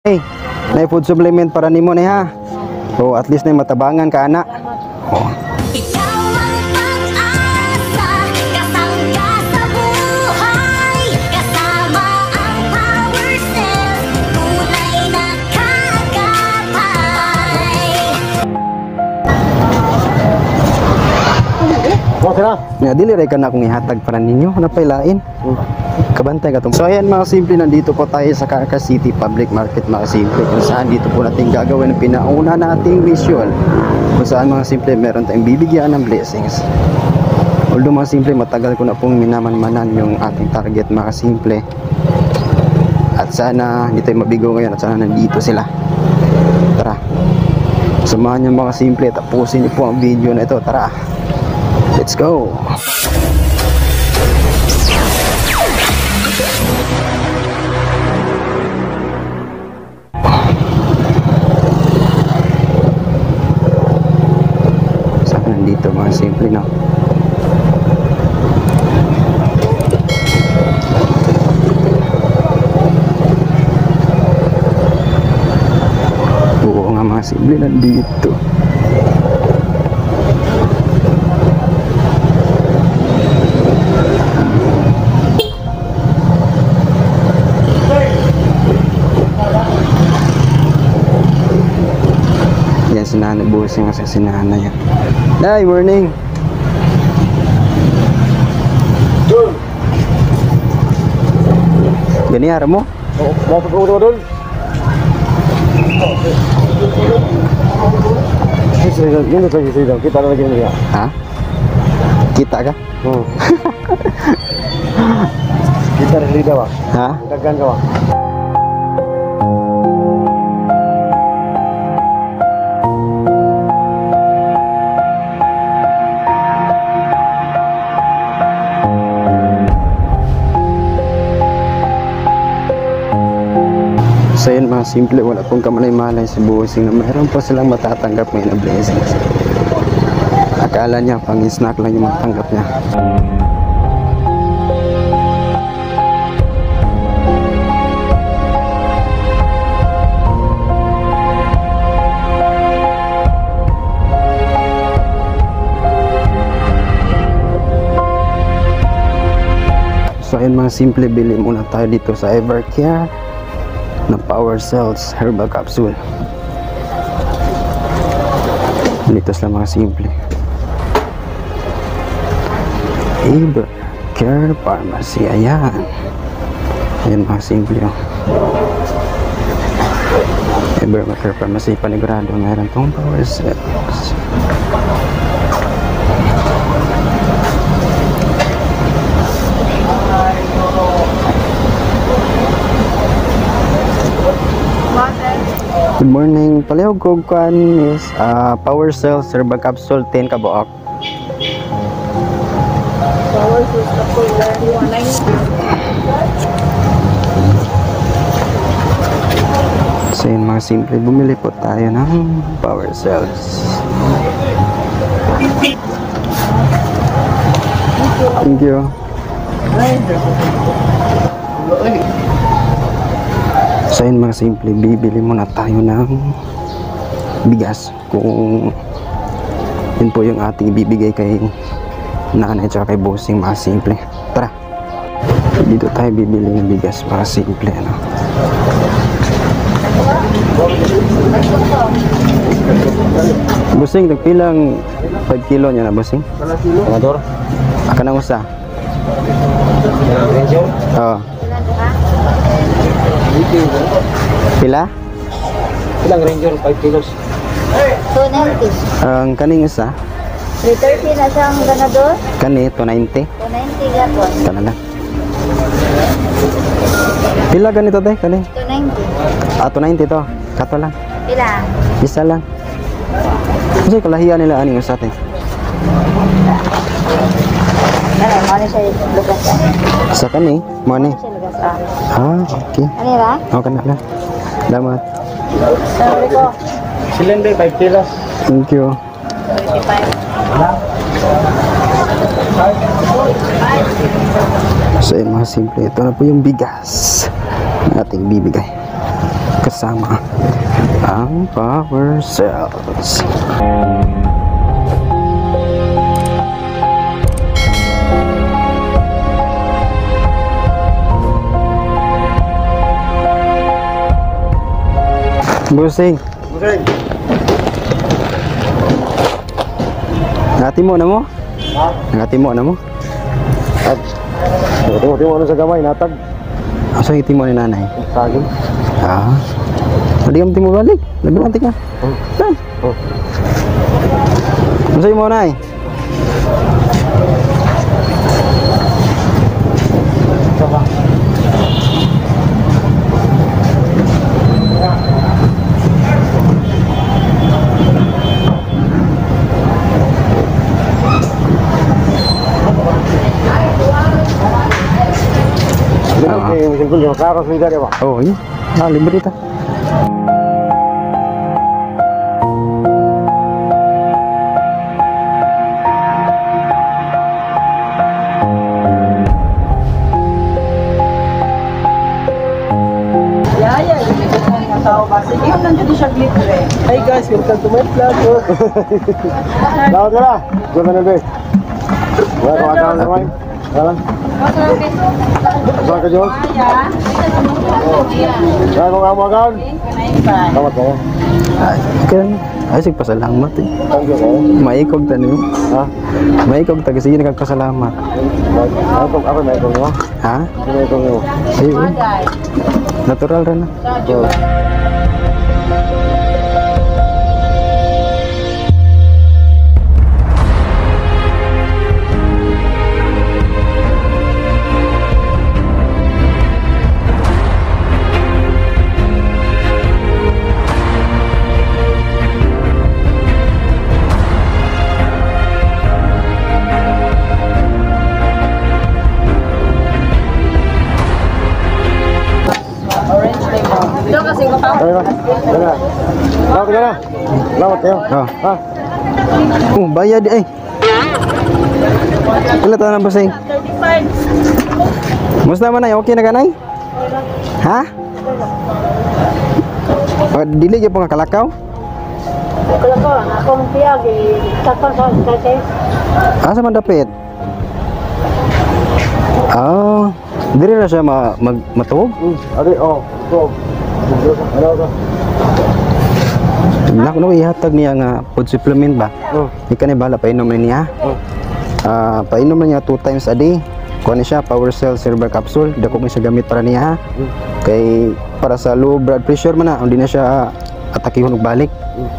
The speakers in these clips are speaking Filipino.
Hey, na food supplement para nimo ni ha. So at least na matabangan ka ana. Oh. Ikaw ang pag-asa, kasangga sa buhay, kasama ang power cells, tunay na kagapay. Nga dili ray ka na akong ihatag para ninyo napailain. Kabantay ka tong. So ayan mga simple, nandito po tayo sa Caracas City Public Market mga simple, kung saan dito po natin gagawin ang pinauna nating visual, kung saan mga simple meron tayong bibigyan ng blessings. Although mga simple, matagal ko na pong minamanmanan yung ating target mga simple, at sana hindi tayo mabigo ngayon, at sana nandito sila. Tara, samahan nyo mga simple, tapusin nyo po ang video na ito. Tara, let's go. Dito mga simple, no? Oo nga mga simple, nandito. Yan si Nanay Busing, kasi si Nanay yan. Day, morning. Gani harap mo? Oo, masuk ke udon. Ini lagi kita lagi ni ya. Ha? Kita ka? Kita dari dawa. Ha? Dagan kawa. So yun mga simple, wala pong kamalay-malay si Busing na mayroon po silang matatanggap ngayon na blessings. Akala niya pang snack lang yung matanggap niya. So ayun mga simple, bili muna tayo dito sa Evercare na Power Cells Herbal Capsule. Dito sila mga simple. Evercare Pharmacy. Ayan. Ayan mga simple. Oh. Evercare Pharmacy. Panigurado meron tong Power Cells. Good morning. Palihog ko kan is Power Cells Herbal Capsule 10 ka buok. Power Cells Capsule 190. So yun mga simple, bumili po tayo ng Power Cells. Thank you. So yun mga simple, bibili muna tayo ng bigas kung yun po yung ating bibigay kay Nanay at kay Busing mga simple. Tara, dito tayo bibili ng bigas mga simple, ano? Busing, nagpilang 5 kilo niya na Busing? Pengador. Aka nang usa? Oo. Pila? Ilang Ranger 5 kilos. 290. Ang kaning usa? 330 na siyang ganador. Kani 290. 290 gapon. Kana lang. Pila ganito tay kani? 290. 290 to. Kato lang. Pila? Isa lang. Kasi kalahian nila aning usa tay. Ano, mali siya lugas. Sa kani, mo ni. Siya lugas. Okay. Ano ba? Okay na lang. Salamat. Sorry ko. Cylinder 5 kilos. Thank you. 35. So yun mga simple, ito na po yung bigas na ating bibigay kasama ang power cells. Busing. Busing. Ngati mo na mo? Ha? Ngati mo na mo? At timo ano sa gamay natag Asa iti mo ni nanay? saging. Ah. Hindi ang timo balik. Nagbilantik ka. Oh. Dan. Oh. Masay mo nay. Sama. Simpel yung karos liga dia, Pak. Oh, iya. Ah, libre ta. Yaya, yung mga tao ba? Sige, yung nandiyo siya glitter eh. Hi guys, welcome to my vlog. Lawan ka na. Ganda na din. Wala ko account na kayo. Wala. Saan ka, Jules? Wala ko ang account. Salamat kayo. Ay, kan. Ay, sig pasalamat eh. Thank you kayo. Maikog tani mo. Ha? Maikog ta kasi nagpasalamat. Ako na ito mo. Ha? Ako na ito mo. Ay, natural ra na. Orange lemon. Ito kasi ko pa. Kaya na. Kaya na. Salamat ka na. Salamat kayo. Oh. Ha? Bayad eh. Ilan taon na Busing? 35. Musta man ay? Okay na ka nay? Ha? Dili gyud po nga kalakaw? Kala ko, akong piyag eh. Takpan sa kasi. Asa man dapit? Ah, diri na siya matuog? Adi, oh. Go. Ano ka? Nak no ihatag niya nga food supplement ba? Oh. Ika ni bala painom na niya. Oh. Painom na niya 2 times a day. Kuha ni siya power cell silver capsule. Dako ni siya gamit para niya ha. Kay para sa low blood pressure man na, hindi na siya atake hunog balik.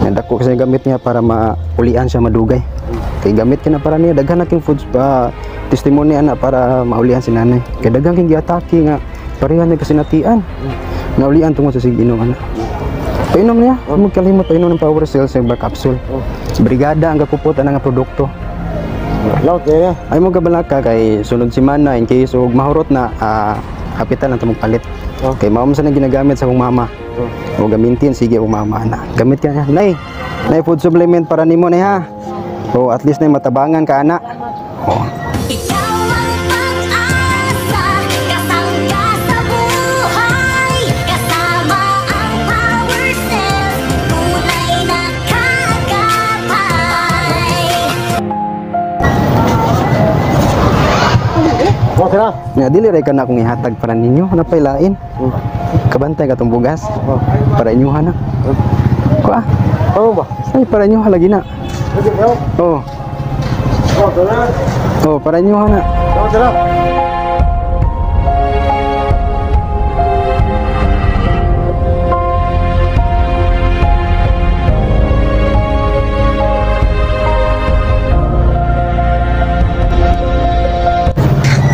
Dako kasi gamit niya para maulian siya madugay. Kay gamit kina para niya daghan na king foods pa testimony ana para maulian si nanay. Kay daghan king giatake nga pareha niya kasi natian. Naulian tungod sa sig inom ana. Painom niya, huwag kalimot painom ng power cell silver capsule. Brigada ang kapuputan nga produkto. Laut kayo. Ay mo gabalaka kay sunod semana in case og mahurot na kapital na tumong palit. Kay mao man sa nang ginagamit sa akong mama. O gamitin sige akong mama na. Gamit ka na. Nay food supplement para nimo nay ha. O at least nay matabangan ka ana. Oh. Ikaw ang pag-asa, kasangga sa buhay, kasama ang power cells, tunay na kagapay. Okay na. Nga dili ray ka na akong ihatag para ninyo napailain. Kabantay ka tong bugas para inyo na. Kuha. Ano ba? Ay para inyo lagi na. Sige kayo. Oh. Oh, tara. Oh para inyo na. Tara.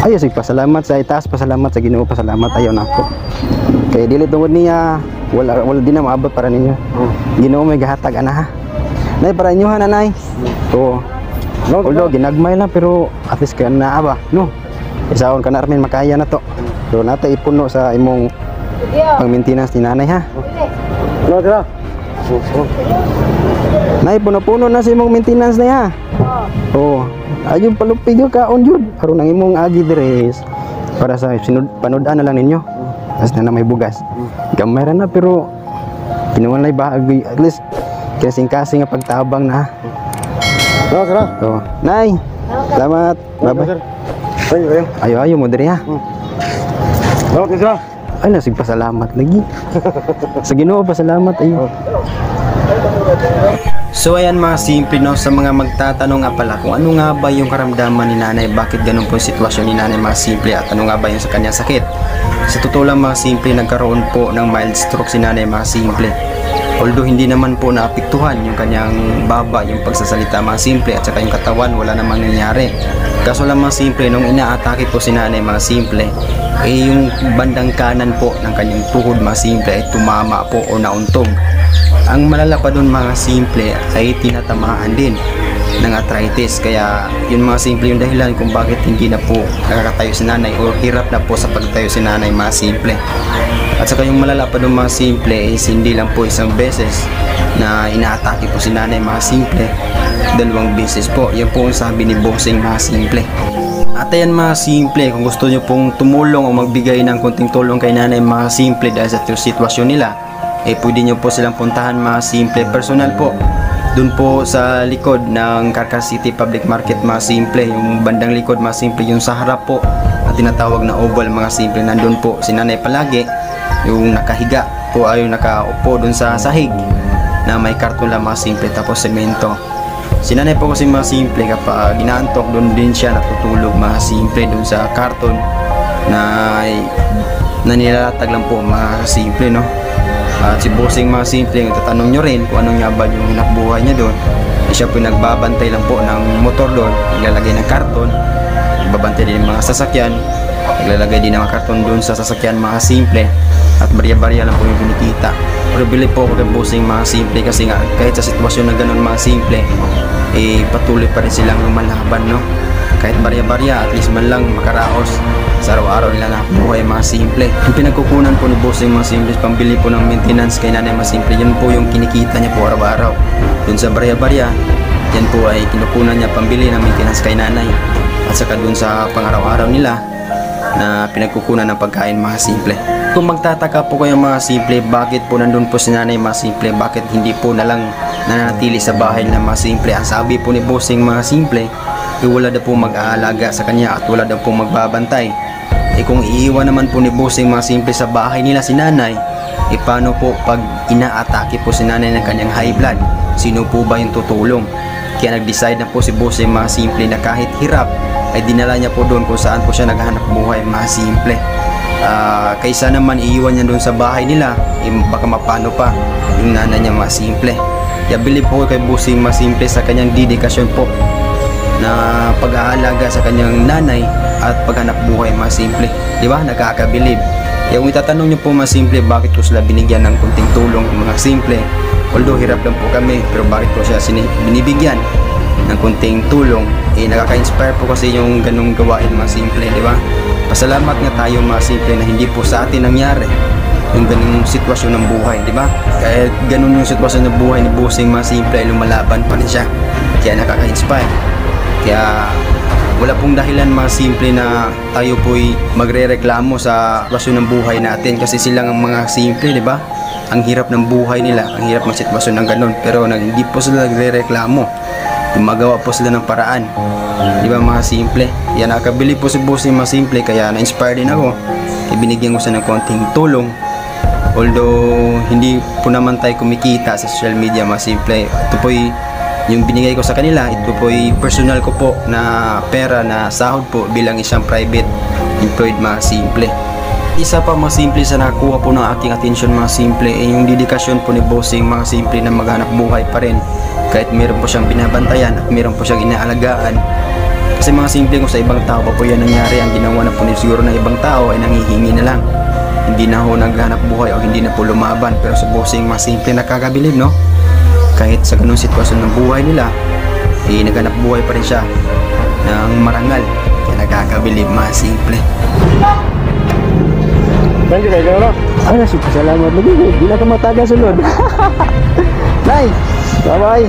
Ayo sig pasalamat sa itaas, pasalamat sa Ginoo, pasalamat ayo nako. Kay dili tungod niya wala di na maabot para ninyo. Ginoo may gahatag ana ha. Nay para inyo ha nanay. Oo. Although ginagmay lang pero at least kaya naa ba, no? Isaon ka na rin makaya na to. So nata ipuno sa imong pang-maintenance ni nanay ha. Ano tara? Nay puno-puno na sa imong maintenance na ha. Oo. Ayun palupig yung kaon yun. Aron ang imong agi dress para sa panood na lang ninyo. Tapos na may bugas. Gamay ra na pero Kinuwalay bahagi at least kasing-kasing nga pagtabang na. Salamat, sir. Oh, Nay. Salamat. Bye-bye. Sir. Thank you, sir. Ayo mo diri ha. Salamat, sir. Ay, nasig pasalamat lagi. Sa Ginoo pasalamat ayo. So ayan mga simple no, sa mga magtatanong nga pala kung ano nga ba yung karamdaman ni nanay, bakit ganun po yung sitwasyon ni nanay mga simple, at ano nga ba yung sa kanyang sakit. Sa totoo lang mga simple, nagkaroon po ng mild stroke si nanay mga simple. Although hindi naman po naapektuhan yung kanyang baba, yung pagsasalita mga simple, at saka yung katawan wala namang nangyari. Kaso lang mga simple, nung inaatake po si nanay mga simple, yung bandang kanan po ng kanyang tuhod mga simple ay tumama po o nauntog. Ang malala pa doon mga simple ay tinatamaan din ng arthritis, kaya yun mga simple yung dahilan kung bakit hindi na po nakakatayo si nanay o hirap na po sa pagtayo si nanay mga simple. At saka yung malala pa doon mga simple is hindi lang po isang beses na inaatake po si nanay mga simple, 2 beses po. Yan po ang sabi ni Bossing mga simple. At ayan mga simple, kung gusto nyo pong tumulong o magbigay ng konting tulong kay nanay mga simple dahil sa sitwasyon nila, pwede nyo po silang puntahan mga simple personal po. Doon po sa likod ng Carcass City Public Market mga simple, yung bandang likod mga simple, yung sa harap po at tinatawag na oval mga simple, nandun po si nanay palagi, yung nakahiga po ay yung nakaupo doon sa sahig na may karton lang mga simple tapos semento. Si nanay po kasi mga simple kapag ginaantok doon din siya natutulog mga simple doon sa karton na nilalatag lang po mga simple no. At si Bossing mga simple, tatanong nyo rin kung ano nga ba yung nakbuhay niya doon. Siya po nagbabantay lang po ng motor doon, naglalagay ng karton, nagbabantay din ng mga sasakyan, naglalagay din ng mga karton doon sa sasakyan mga simple, at barya-barya lang po yung kinikita. Pero bili po ako kay Bossing mga simple kasi nga kahit sa sitwasyon na ganun mga simple, patuloy pa rin silang lumalaban no. Kahit barya-barya, at least man lang makaraos sa araw-araw nila na buhay mga simple. Yung pinagkukunan po ni Bossing mga simple, pambili po ng maintenance kay nanay mga simple, yun po yung kinikita niya po araw-araw. Dun sa barya-barya, yan po ay kinukunan niya pambili ng maintenance kay nanay. At saka dun sa pang-araw-araw nila na pinagkukunan ng pagkain mga simple. Kung magtataka po kayo mga simple, bakit po nandun po si nanay mga simple, bakit hindi po nalang nananatili sa bahay na mga simple. Ang sabi po ni Bossing mga simple, wala daw po mag-aalaga sa kanya at wala daw po magbabantay. Kung iiwan naman po ni Bossing mga simple sa bahay nila si nanay, paano po pag inaatake po si nanay ng kanyang high blood? Sino po ba yung tutulong? Kaya nag-decide na po si Bossing mga simple na kahit hirap ay dinala niya po doon kung saan po siya naghahanap buhay mga simple. Kaysa naman iiwan niya doon sa bahay nila, baka mapano pa yung nanay niya mga simple. Kaya bilib po kay Bossing mga simple sa kanyang dedikasyon po na pag-aalaga sa kanyang nanay at paghanap buhay mga simple. Di ba? Nakakabilib. Kung itatanong niyo po mga simple, bakit ko sila binigyan ng kunting tulong mga simple? Although hirap lang po kami, pero bakit ko siya binibigyan ng kunting tulong? Nakaka-inspire po kasi yung ganung gawain mga simple, di ba? Pasalamat nga tayo mga simple na hindi po sa atin nangyari yung ganung sitwasyon ng buhay, di ba? Kahit ganun yung sitwasyon ng buhay ni Bossing mga simple, lumalaban pa rin siya. Kaya nakaka-inspire. Kaya wala pong dahilan mga simple na tayo po'y magre-reklamo sa sitwasyon ng buhay natin kasi silang ang mga simple, di ba? Ang hirap ng buhay nila, ang hirap ng sitwasyon ng ganun, pero hindi po sila nagre-reklamo. Gumagawa po sila ng paraan, di ba mga simple? Yan, nakabili po si Bossing mga simple, kaya na-inspire din ako. Ibinigyan ko siya ng konting tulong. Although hindi po naman tayo kumikita sa social media mga simple, ito po'y yung binigay ko sa kanila, ito po'y personal ko po na pera na sahod po bilang isang private employed mga simple. Isa pa mga simple sa nakakuha po ng aking atensyon mga simple ay yung dedikasyon po ni Bossing mga simple na maghanap buhay pa rin kahit meron po siyang binabantayan at meron po siyang inaalagaan. Kasi mga simple, kung sa ibang tao pa po yan nangyari, ang ginawa na po siguro ng ibang tao ay nanghihingi na lang, hindi na ho naghanap buhay o hindi na po lumaban. Pero sa Bossing mga simple, nakakabilib no? Kahit sa ganung sitwasyon ng buhay nila, naghanap buhay pa rin siya ng marangal. Kaya nakakabilib mga simple. Thank you, kayo no? Ay, salamat lagi. Di na ka mataga sunod. Nay, bye-bye.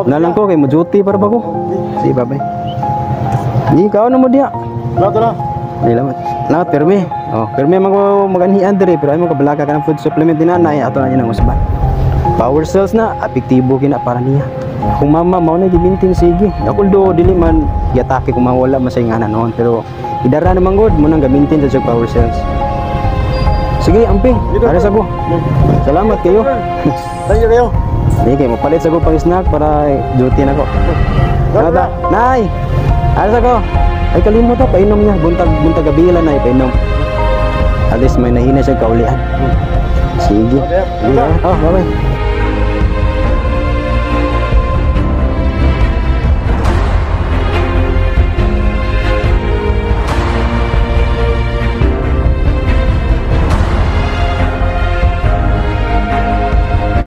Nalang ko kay mo duty para ba ko. Sige, bye-bye. Di ka ano mo dia. Lahat na. Ay lamat. Lamat permi. Oh, permi man ko maganihan diri pero ay mo kabalaka ka ng food supplement dinanay ato na yun ang usban. Power cells na epektibo kina para niya. Kung mama mao na gimintin sige. Ako do dili man giatake kung mawala masaynganan noon pero idara naman god mo nang gamintin sa power cells. Sige, amping. Para sa ko. Salamat kayo. Thank you kayo. Hindi kayo, mapalit sa ko pang snack para duty na ko. Nada, nay! Alas ako! Ay kalimot ako, painom niya. Buntag gabila na, painom. At least may nahina siya kaulian. Sige. Okay. Oh, bye-bye.